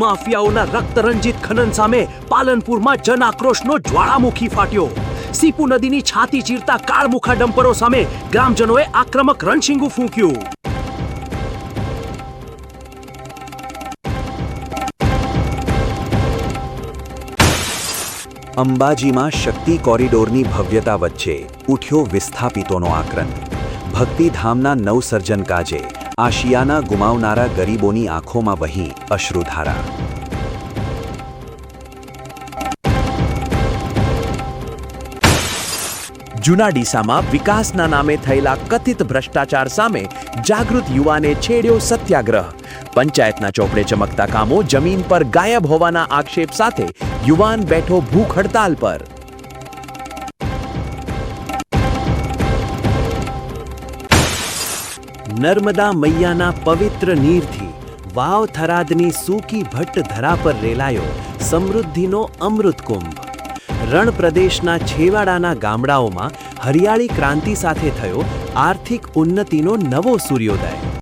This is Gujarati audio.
ભૂમાફિયાઓના રક્તરંજિત ખનન સામે પાલનપુરમાં જન આક્રોશનો જ્વાળામુખી ફાટ્યો. સીપુ નદીની છાતી ચીરતા કાળમુખા ડમ્પરો સામે ગ્રામજનોએ આક્રમક રણશીંગું ફૂંક્યું. અંબાજીમાં શક્તિ કોરિડોરની ભવ્યતા વચ્ચે ઉઠ્યો વિસ્થાપિતોનો આક્રંદ. ભક્તિધામના નવસર્જન કાજે આશિયાના ગુમાવનારા ગરીબોની આંખોમાં વહી અશ્રુધારા. જૂના ડીસામાં વિકાસના નામે થયેલા કથિત ભ્રષ્ટાચાર સામે જાગૃત યુવાને છેડ્યો સત્યાગ્રહ. પંચાયતના ચોપડે ચમકતા કામો જમીન પર ગાયબ હોવાના આક્ષેપ સાથે યુવાન બેઠો ભૂખ હડતાલ પર. નર્મદા મૈયાના પવિત્ર નીરથી વાવ થરાદની સૂકી ભટ્ટ ધરા પર રેલાયો સમૃદ્ધિનો અમૃત કુંભ. રણ પ્રદેશના છેવાડાના ગામડાઓમાં હરિયાળી ક્રાંતિ સાથે થયો આર્થિક ઉન્નતિનો નવો સૂર્યોદય.